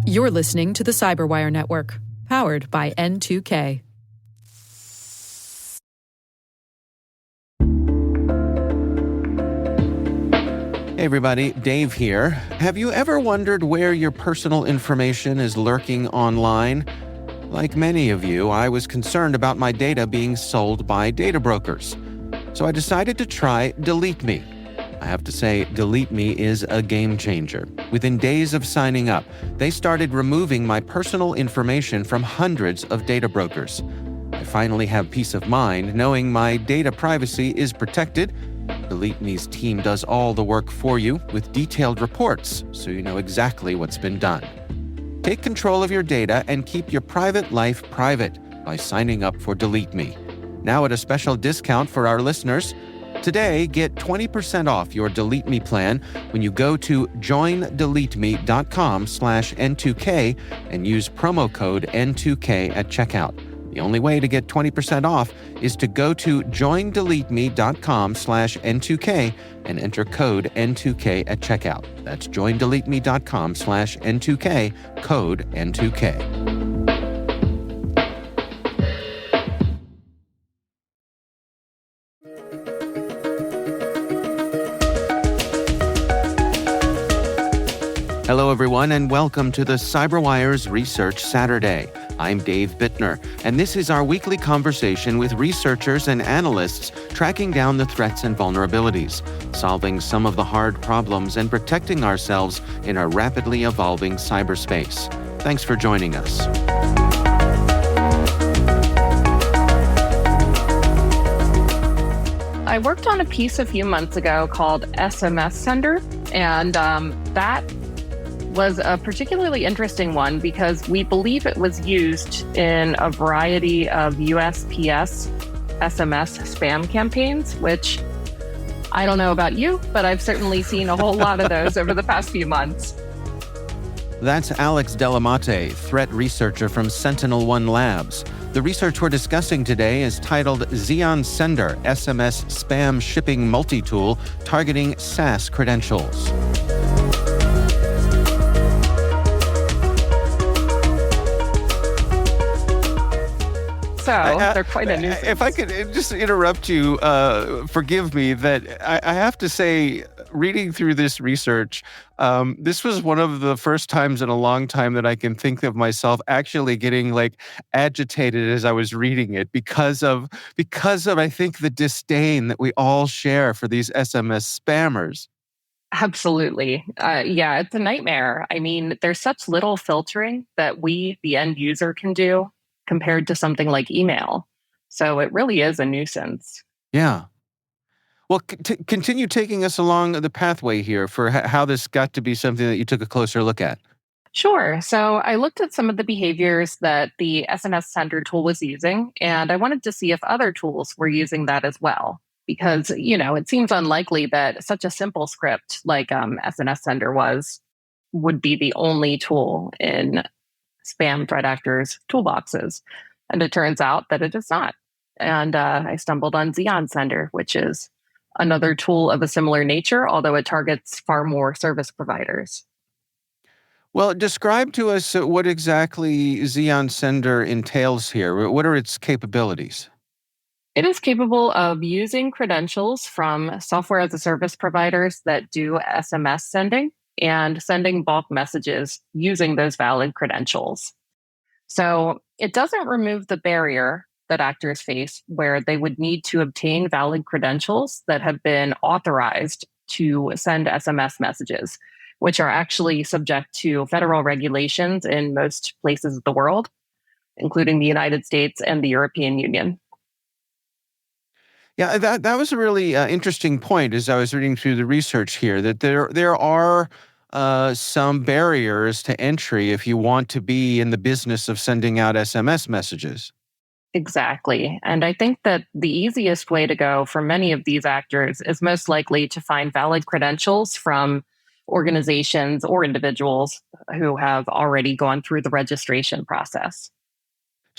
You're listening to the Cyberwire Network, powered by N2K. Hey everybody, Dave here. Have you ever wondered where your personal information is lurking online? Like many of you, I was concerned about my data being sold by data brokers. So I decided to try Delete Me. I have to say, Delete Me is a game changer. Within days of signing up, they started removing my personal information from hundreds of data brokers. I finally have peace of mind knowing my data privacy is protected. Delete Me's team does all the work for you with detailed reports, so you know exactly what's been done. Take control of your data and keep your private life private by signing up for Delete Me. Now at a special discount for our listeners. Today, get 20% off your Delete Me plan when you go to joindeleteme.com/N2K and use promo code N2K at checkout. The only way to get 20% off is to go to joindeleteme.com/N2K and enter code N2K at checkout. That's joindeleteme.com/N2K, code N2K. Hello, everyone, and welcome to the CyberWire's Research Saturday. I'm Dave Bittner, and this is our weekly conversation with researchers and analysts tracking down the threats and vulnerabilities, solving some of the hard problems, and protecting ourselves in our rapidly evolving cyberspace. Thanks for joining us. I worked on a piece a few months ago called SMS Sender, and that was a particularly interesting one because we believe it was used in a variety of USPS SMS spam campaigns, which I don't know about you, but I've certainly seen a whole lot of those over the past few months. That's Alex Delamate, threat researcher from SentinelOne Labs. The research we're discussing today is titled Xeon Sender, SMS Spam Shipping Multi-Tool Targeting SaaS Credentials. So they're quite a nuisance. If I could just interrupt you, forgive me, that I have to say, reading through this research, this was one of the first times in a long time that I can think of myself actually getting agitated as I was reading it because of I think the disdain that we all share for these SMS spammers. Absolutely. Yeah, it's a nightmare. I mean, there's such little filtering that we, the end user, can do compared to something like email. So it really is a nuisance. Yeah. Well, continue taking us along the pathway here for how this got to be something that you took a closer look at. Sure. So I looked at some of the behaviors that the SMS Sender tool was using, and I wanted to see if other tools were using that as well. Because, it seems unlikely that such a simple script like SMS Sender would be the only tool in spam threat actors' toolboxes. And it turns out that it is not. And I stumbled on Xeon Sender, which is another tool of a similar nature, although it targets far more service providers. Well, describe to us what exactly Xeon Sender entails here. What are its capabilities? It is capable of using credentials from software as a service providers that do SMS sending and sending bulk messages using those valid credentials. So it doesn't remove the barrier that actors face where they would need to obtain valid credentials that have been authorized to send SMS messages, which are actually subject to federal regulations in most places of the world, including the United States and the European Union. Yeah, that was a really interesting point as I was reading through the research here, that there are some barriers to entry if you want to be in the business of sending out SMS messages. Exactly. And I think that the easiest way to go for many of these actors is most likely to find valid credentials from organizations or individuals who have already gone through the registration process.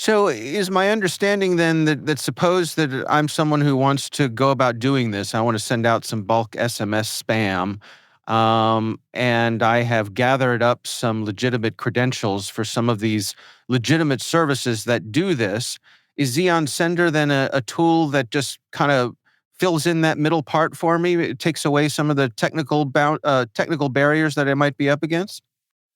So is my understanding then that suppose that I'm someone who wants to go about doing this, I want to send out some bulk SMS spam, And I have gathered up some legitimate credentials for some of these legitimate services that do this. Is Xeon Sender then a tool that just kind of fills in that middle part for me? It takes away some of the technical barriers that I might be up against?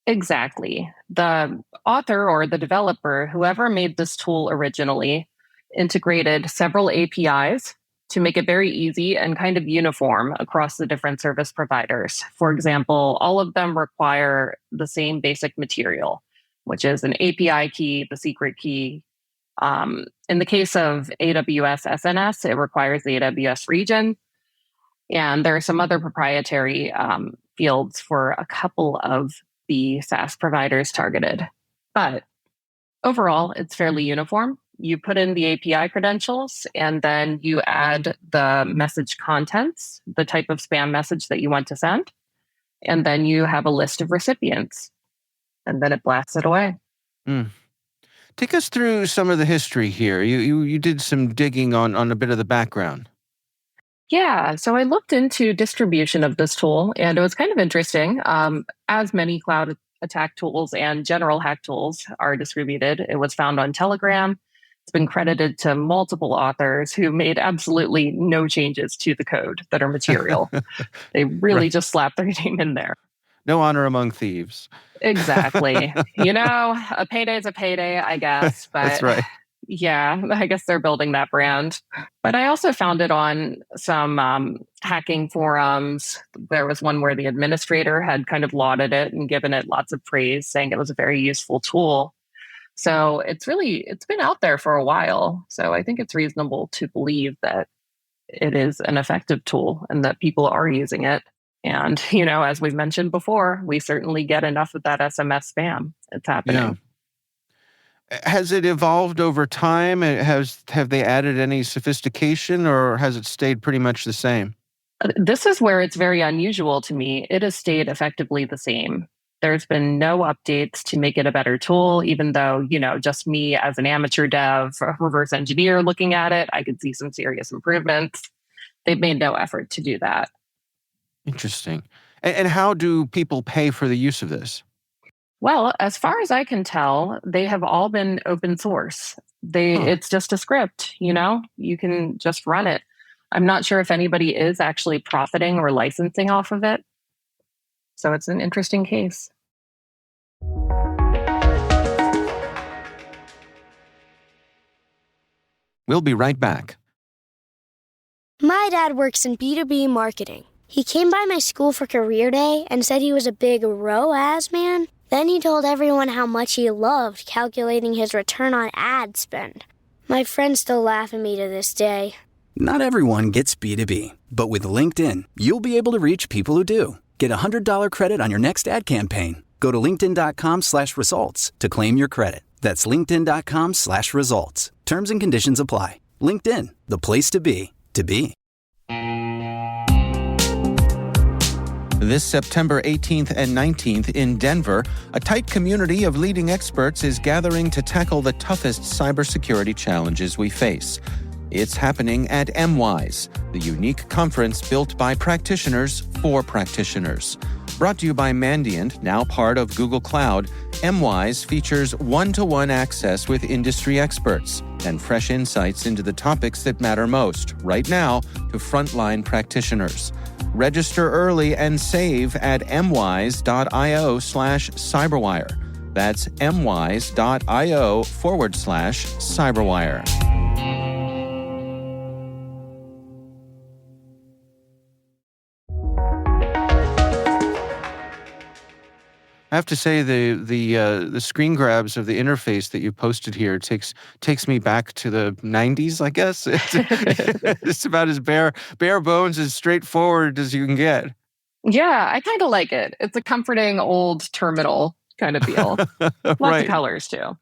Exactly. The author or the developer, whoever made this tool originally, integrated several APIs to make it very easy and kind of uniform across the different service providers. For example, all of them require the same basic material, which is an API key, the secret key. In the case of AWS SNS, it requires the AWS region. And there are some other proprietary fields for a couple of the SaaS providers targeted. But overall, it's fairly uniform. You put in the API credentials and then you add the message contents, the type of spam message that you want to send. And then you have a list of recipients. And then it blasts it away. Mm. Take us through some of the history here. You did some digging on a bit of the background. Yeah, so I looked into distribution of this tool, and it was kind of interesting. As many cloud attack tools and general hack tools are distributed, it was found on Telegram. It's been credited to multiple authors who made absolutely no changes to the code that are material. They really Right. just slapped their name in there. No honor among thieves. Exactly. A payday is a payday, I guess. That's But right. yeah, I guess they're building that brand. But I also found it on some hacking forums. There was one where the administrator had kind of lauded it and given it lots of praise, saying it was a very useful tool. So it's been out there for a while. So I think it's reasonable to believe that it is an effective tool and that people are using it. And, as we've mentioned before, we certainly get enough of that SMS spam. It's happening. Yeah. Has it evolved over time? Have they added any sophistication, or has it stayed pretty much the same? This is where it's very unusual to me. It has stayed effectively the same. There's been no updates to make it a better tool, even though, just me as an amateur dev, a reverse engineer looking at it, I could see some serious improvements. They've made no effort to do that. Interesting. And how do people pay for the use of this? Well, as far as I can tell, they have all been open source. Huh. It's just a script, you can just run it. I'm not sure if anybody is actually profiting or licensing off of it. So it's an interesting case. We'll be right back. My dad works in B2B marketing. He came by my school for career day and said he was a big ROAS man. Then he told everyone how much he loved calculating his return on ad spend. My friends still laugh at me to this day. Not everyone gets B2B, but with LinkedIn, you'll be able to reach people who do. Get a $100 credit on your next ad campaign. Go to linkedin.com/results to claim your credit. That's linkedin.com/results. Terms and conditions apply. LinkedIn, the place to be, to be. This September 18th and 19th in Denver, a tight community of leading experts is gathering to tackle the toughest cybersecurity challenges we face. It's happening at MWise, the unique conference built by practitioners for practitioners. Brought to you by Mandiant, now part of Google Cloud, MWise features one-to-one access with industry experts and fresh insights into the topics that matter most, right now, to frontline practitioners. Register early and save at mwise.io/cyberwire. That's mwise.io/cyberwire. I have to say the screen grabs of the interface that you posted here takes me back to the 90s, I guess. It's about as bare bones, as straightforward as you can get. Yeah, I kind of like it. It's a comforting old terminal kind of feel. Lots Right. of colors too.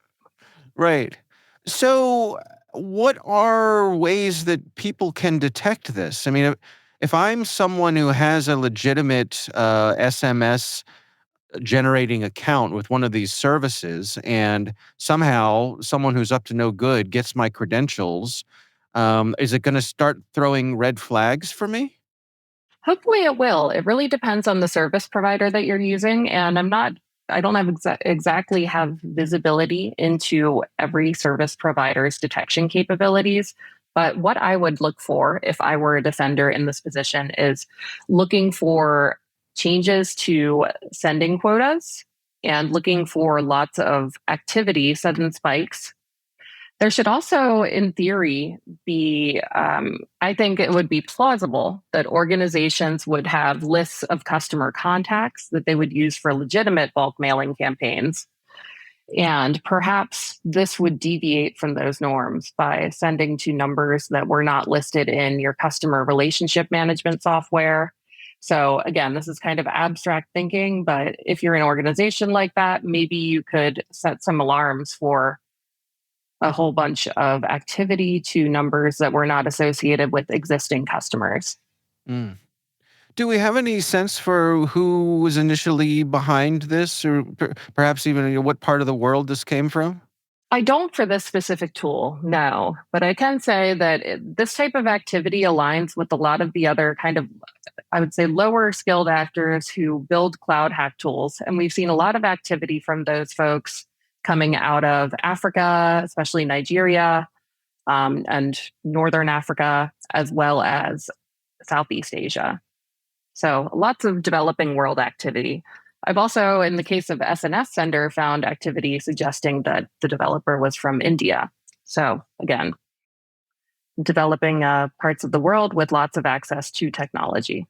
Right. So what are ways that people can detect this? I mean, if I'm someone who has a legitimate SMS generating account with one of these services, and somehow someone who's up to no good gets my credentials, is it going to start throwing red flags for me? Hopefully it will. It really depends on the service provider that you're using. And I don't have exactly have visibility into every service provider's detection capabilities. But what I would look for if I were a defender in this position is looking for changes to sending quotas and looking for lots of activity, sudden spikes. There should also, in theory, be, I think it would be plausible that organizations would have lists of customer contacts that they would use for legitimate bulk mailing campaigns. And perhaps this would deviate from those norms by sending to numbers that were not listed in your customer relationship management software. So again, this is kind of abstract thinking, but if you're an organization like that, maybe you could set some alarms for a whole bunch of activity to numbers that were not associated with existing customers. Mm. Do we have any sense for who was initially behind this, or perhaps even what part of the world this came from? I don't for this specific tool, no, but I can say that this type of activity aligns with a lot of the other kind of, I would say, lower skilled actors who build cloud hack tools. And we've seen a lot of activity from those folks coming out of Africa, especially Nigeria, and Northern Africa, as well as Southeast Asia. So lots of developing world activity. I've also, in the case of SMS Sender, found activity suggesting that the developer was from India. So again, developing parts of the world with lots of access to technology.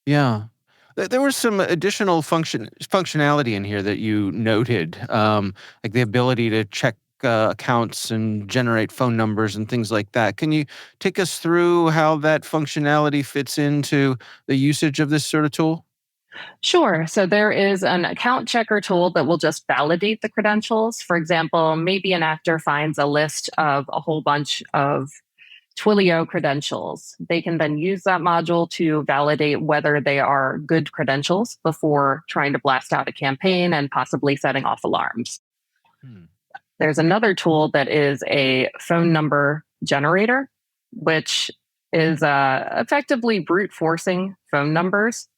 Yeah. There was some additional functionality in here that you noted, like the ability to check accounts and generate phone numbers and things like that. Can you take us through how that functionality fits into the usage of this sort of tool? Sure. So there is an account checker tool that will just validate the credentials. For example, maybe an actor finds a list of a whole bunch of Twilio credentials. They can then use that module to validate whether they are good credentials before trying to blast out a campaign and possibly setting off alarms. There's another tool that is a phone number generator, which is effectively brute forcing phone numbers.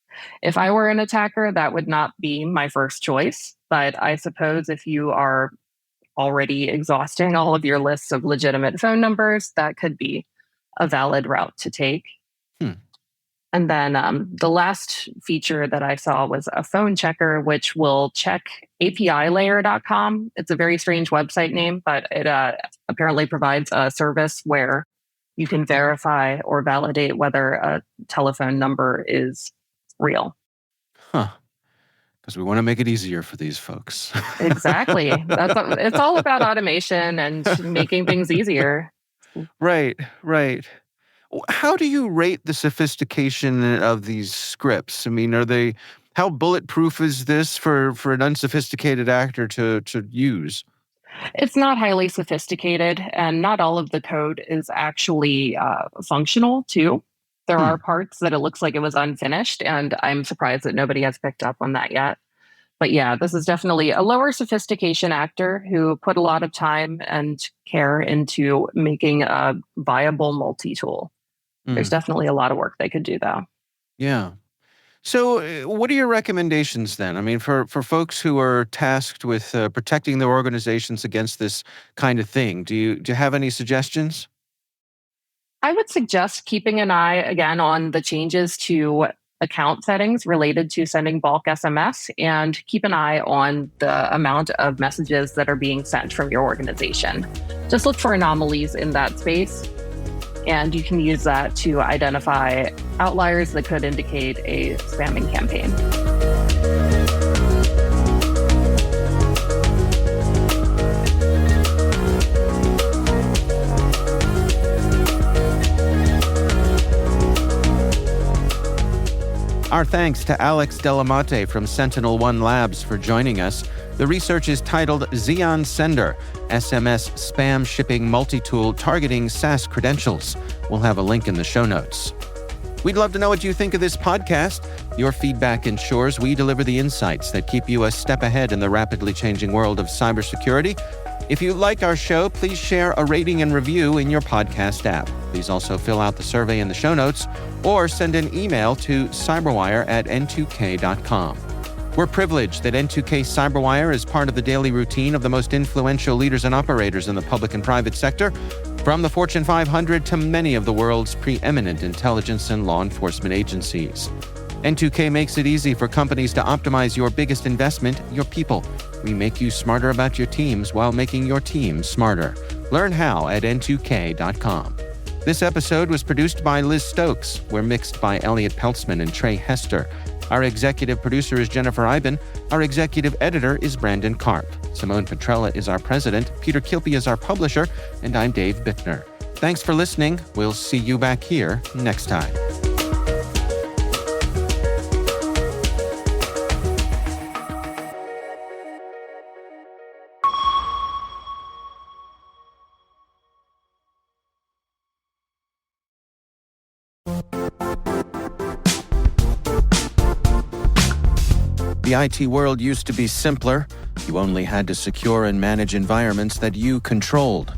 If I were an attacker, that would not be my first choice. But I suppose if you are already exhausting all of your lists of legitimate phone numbers, that could be a valid route to take. And then the last feature that I saw was a phone checker, which will check APIlayer.com. It's a very strange website name, but it apparently provides a service where you can verify or validate whether a telephone number is real. Because we want to make it easier for these folks. Exactly. It's all about automation and making things easier. Right. How do you rate the sophistication of these scripts? I mean, how bulletproof is this for an unsophisticated actor to use? It's not highly sophisticated, and not all of the code is actually functional, too. There are parts that it looks like it was unfinished, and I'm surprised that nobody has picked up on that yet. But yeah, this is definitely a lower sophistication actor who put a lot of time and care into making a viable multi-tool. There's definitely a lot of work they could do, though. Yeah. So what are your recommendations then? I mean, for folks who are tasked with protecting their organizations against this kind of thing, do you have any suggestions? I would suggest keeping an eye, again, on the changes to account settings related to sending bulk SMS, and keep an eye on the amount of messages that are being sent from your organization. Just look for anomalies in that space, and you can use that to identify outliers that could indicate a spamming campaign. Our thanks to Alex Delamate from Sentinel-1 Labs for joining us. The research is titled Xeon Sender, SMS spam shipping multi-tool targeting SaaS credentials. We'll have a link in the show notes. We'd love to know what you think of this podcast. Your feedback ensures we deliver the insights that keep you a step ahead in the rapidly changing world of cybersecurity. If you like our show, please share a rating and review in your podcast app. Please also fill out the survey in the show notes or send an email to cyberwire@n2k.com. We're privileged that N2K Cyberwire is part of the daily routine of the most influential leaders and operators in the public and private sector, from the Fortune 500 to many of the world's preeminent intelligence and law enforcement agencies. N2K makes it easy for companies to optimize your biggest investment, your people. We make you smarter about your teams while making your team smarter. Learn how at n2k.com. This episode was produced by Liz Stokes. We're mixed by Elliot Peltzman and Trey Hester. Our executive producer is Jennifer Iben. Our executive editor is Brandon Karp. Simone Petrella is our president. Peter Kilpie is our publisher. And I'm Dave Bittner. Thanks for listening. We'll see you back here next time. The IT world used to be simpler. You only had to secure and manage environments that you controlled.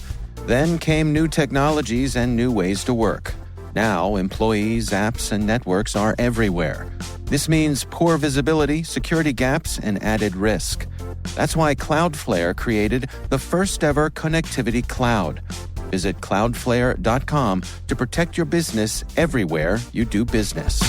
Then came new technologies and new ways to work. Now, employees, apps, and networks are everywhere. This means poor visibility, security gaps, and added risk. That's why Cloudflare created the first-ever connectivity cloud. Visit cloudflare.com to protect your business everywhere you do business.